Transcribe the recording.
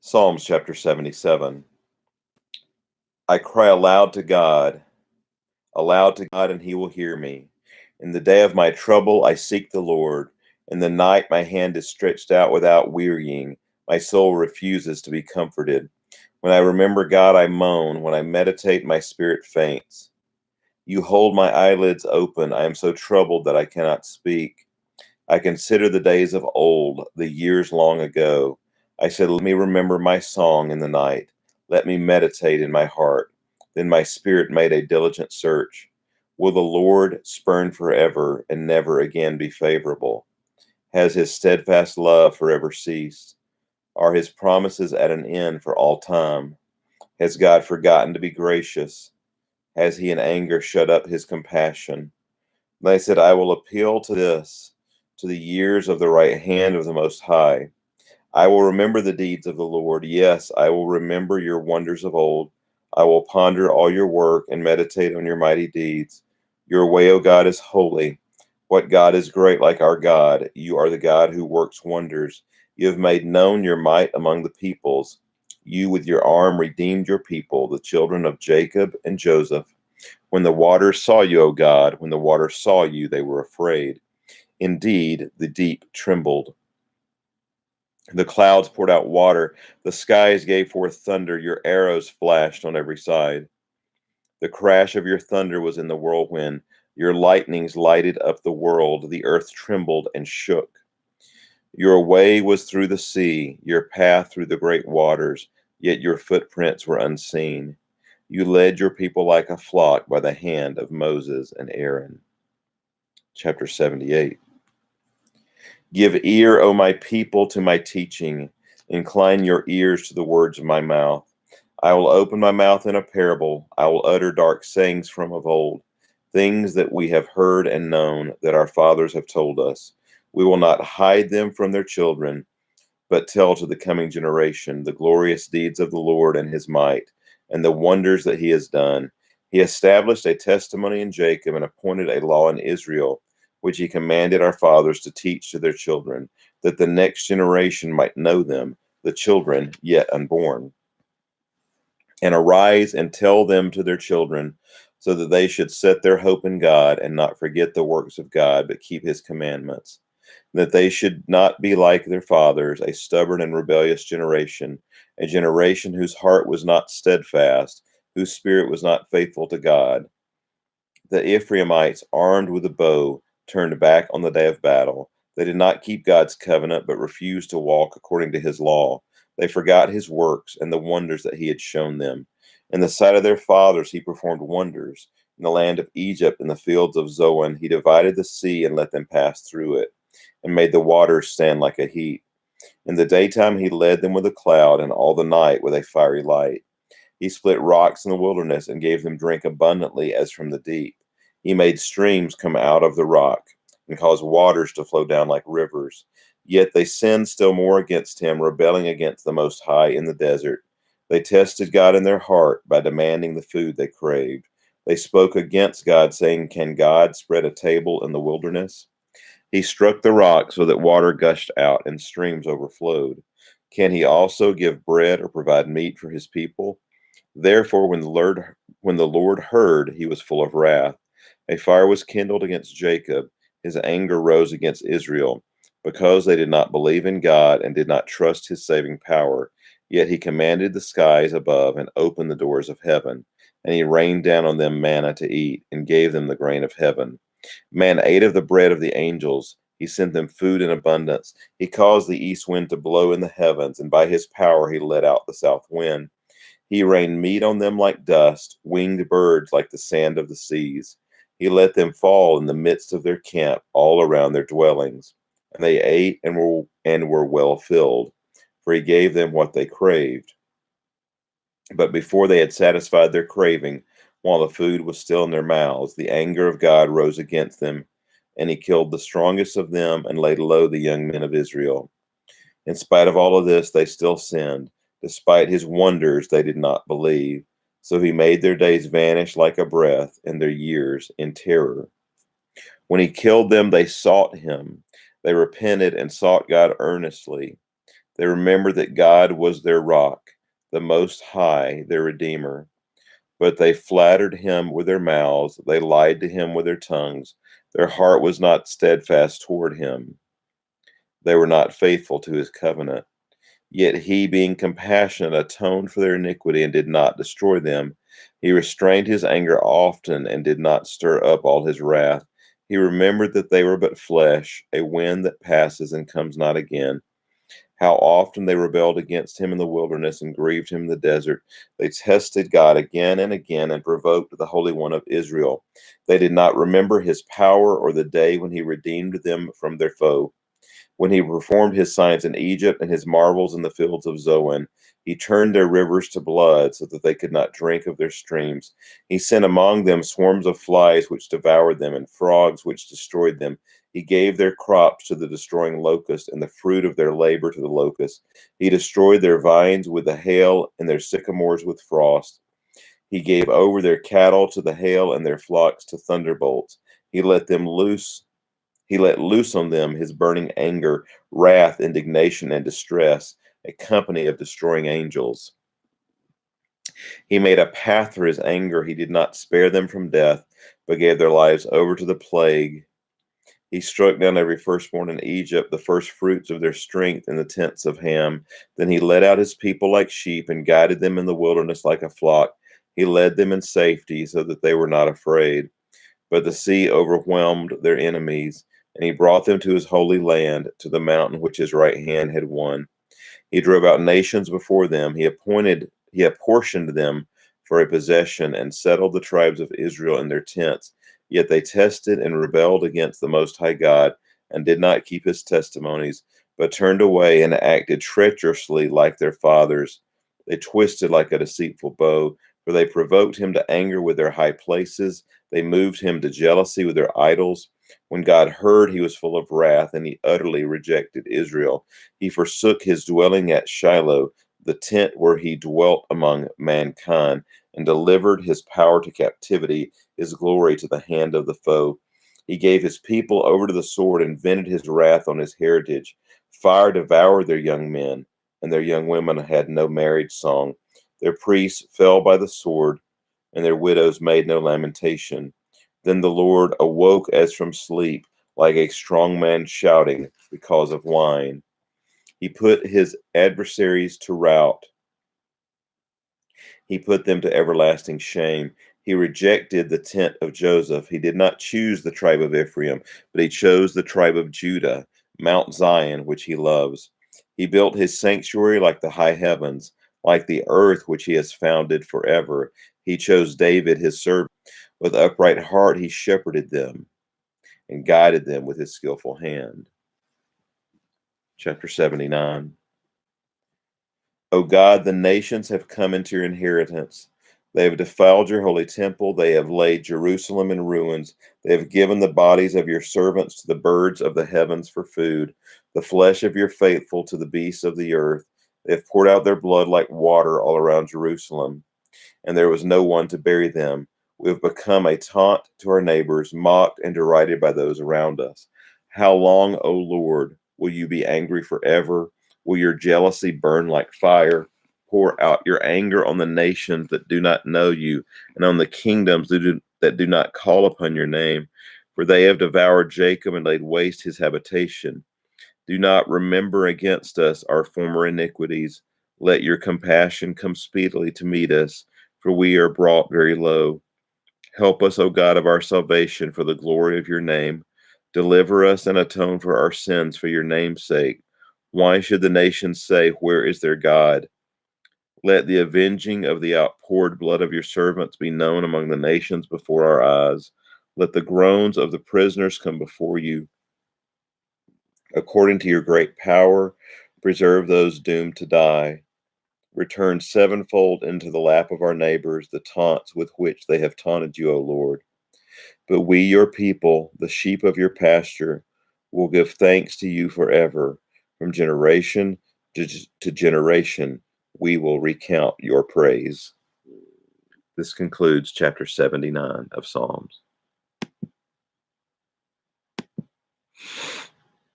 Psalms chapter 77. I cry aloud to God, and he will hear me. In the day of my trouble, I seek the Lord. In the night, my hand is stretched out without wearying. My soul refuses to be comforted. When I remember God, I moan. When I meditate, my spirit faints. You hold my eyelids open. I am so troubled that I cannot speak. I consider the days of old, the years long ago. I said, let me remember my song in the night. Let me meditate in my heart. Then my spirit made a diligent search. Will the Lord spurn forever and never again be favorable? Has his steadfast love forever ceased? Are his promises at an end for all time? Has God forgotten to be gracious? Has he in anger shut up his compassion? They said, I will appeal to the years of the right hand of the Most High. I will remember the deeds of the Lord. Yes, I will remember your wonders of old. I will ponder all your work and meditate on your mighty deeds. Your way, O God, is holy. What God is great like our God? You are the God who works wonders. You have made known your might among the peoples. You with your arm redeemed your people, the children of Jacob and Joseph. When the waters saw you, O God, when the waters saw you, they were afraid. Indeed, the deep trembled. The clouds poured out water. The skies gave forth thunder. Your arrows flashed on every side. The crash of your thunder was in the whirlwind. Your lightnings lighted up the world. The earth trembled and shook. Your way was through the sea, your path through the great waters, yet your footprints were unseen. You led your people like a flock by the hand of Moses and Aaron. Chapter 78. Give ear, O my people, to my teaching. Incline your ears to the words of my mouth. I will open my mouth in a parable. I will utter dark sayings from of old, things that we have heard and known, that our fathers have told us. We will not hide them from their children, but tell to the coming generation the glorious deeds of the Lord and his might, and the wonders that he has done. He established a testimony in Jacob and appointed a law in Israel, which he commanded our fathers to teach to their children, that the next generation might know them, the children yet unborn. And arise and tell them to their children, so that they should set their hope in God and not forget the works of God, but keep his commandments. That they should not be like their fathers, a stubborn and rebellious generation, a generation whose heart was not steadfast, whose spirit was not faithful to God. The Ephraimites, armed with a bow, turned back on the day of battle. They did not keep God's covenant, but refused to walk according to his law. They forgot his works and the wonders that he had shown them. In the sight of their fathers, he performed wonders. In the land of Egypt, in the fields of Zoan, he divided the sea and let them pass through it, and made the waters stand like a heap. In the daytime, he led them with a cloud, and all the night with a fiery light. He split rocks in the wilderness and gave them drink abundantly as from the deep. He made streams come out of the rock and caused waters to flow down like rivers. Yet they sinned still more against him, rebelling against the Most High in the desert. They tested God in their heart by demanding the food they craved. They spoke against God, saying, can God spread a table in the wilderness? He struck the rock so that water gushed out and streams overflowed. Can he also give bread or provide meat for his people? Therefore, when the Lord heard, he was full of wrath. A fire was kindled against Jacob. His anger rose against Israel, because they did not believe in God and did not trust his saving power. Yet he commanded the skies above and opened the doors of heaven, and he rained down on them manna to eat and gave them the grain of heaven. Man ate of the bread of the angels. He sent them food in abundance. He caused the east wind to blow in the heavens, and by his power he let out the south wind. He rained meat on them like dust, winged birds like the sand of the seas. He let them fall in the midst of their camp, all around their dwellings. And they ate and were well filled, for he gave them what they craved. But before they had satisfied their craving, while the food was still in their mouths, the anger of God rose against them, and he killed the strongest of them and laid low the young men of Israel. In spite of all of this, they still sinned. Despite his wonders, they did not believe. So he made their days vanish like a breath, and their years in terror. When he killed them, they sought him. They repented and sought God earnestly. They remembered that God was their rock, the Most High, their Redeemer. But they flattered him with their mouths, they lied to him with their tongues. Their heart was not steadfast toward him. They were not faithful to his covenant. Yet he, being compassionate, atoned for their iniquity and did not destroy them. He restrained his anger often and did not stir up all his wrath. He remembered that they were but flesh, a wind that passes and comes not again. How often they rebelled against him in the wilderness and grieved him in the desert. They tested God again and provoked the Holy One of Israel. They did not remember his power or the day when he redeemed them from their foe, when he performed his signs in Egypt and his marvels in the fields of Zoan. He turned their rivers to blood so that they could not drink of their streams. He sent among them swarms of flies which devoured them, and frogs which destroyed them. He gave their crops to the destroying locust, and the fruit of their labor to the locust. He destroyed their vines with the hail, and their sycamores with frost. He gave over their cattle to the hail, and their flocks to thunderbolts. He let loose on them his burning anger, wrath, indignation, and distress, a company of destroying angels. He made a path for his anger. He did not spare them from death, but gave their lives over to the plague. He struck down every firstborn in Egypt, the first fruits of their strength in the tents of Ham. Then he led out his people like sheep and guided them in the wilderness like a flock. He led them in safety so that they were not afraid. But the sea overwhelmed their enemies, and he brought them to his holy land, to the mountain which his right hand had won. He drove out nations before them. He apportioned them for a possession and settled the tribes of Israel in their tents. Yet they tested and rebelled against the Most High God and did not keep his testimonies, but turned away and acted treacherously like their fathers. They twisted like a deceitful bow, for they provoked him to anger with their high places. They moved him to jealousy with their idols. When God heard, he was full of wrath, and he utterly rejected Israel. He forsook his dwelling at Shiloh, the tent where he dwelt among mankind, and delivered his power to captivity, his glory to the hand of the foe. He gave his people over to the sword and vented his wrath on his heritage. Fire devoured their young men, and their young women had no marriage song. Their priests fell by the sword, and their widows made no lamentation. Then the Lord awoke as from sleep, like a strong man shouting because of wine. He put his adversaries to rout. He put them to everlasting shame. He rejected the tent of Joseph. He did not choose the tribe of Ephraim, but he chose the tribe of Judah, Mount Zion, which he loves. He built his sanctuary like the high heavens, like the earth which he has founded forever. He chose David, his servant. With upright heart, he shepherded them and guided them with his skillful hand. Chapter 79. O God, the nations have come into your inheritance. They have defiled your holy temple. They have laid Jerusalem in ruins. They have given the bodies of your servants to the birds of the heavens for food, the flesh of your faithful to the beasts of the earth. They have poured out their blood like water all around Jerusalem, and there was no one to bury them. We have become a taunt to our neighbors, mocked and derided by those around us. How long, O Lord, will you be angry forever? Will your jealousy burn like fire? Pour out your anger on the nations that do not know you, and on the kingdoms that do not call upon your name. For they have devoured Jacob and laid waste his habitation. Do not remember against us our former iniquities. Let your compassion come speedily to meet us, for we are brought very low. Help us, O God of our salvation, for the glory of your name. Deliver us and atone for our sins for your name's sake. Why should the nations say, where is their God? Let the avenging of the outpoured blood of your servants be known among the nations before our eyes. Let the groans of the prisoners come before you. According to your great power, preserve those doomed to die. Return sevenfold into the lap of our neighbors the taunts with which they have taunted you, O Lord. But we, your people, the sheep of your pasture, will give thanks to you forever. From generation to generation, we will recount your praise. This concludes chapter 79 of Psalms.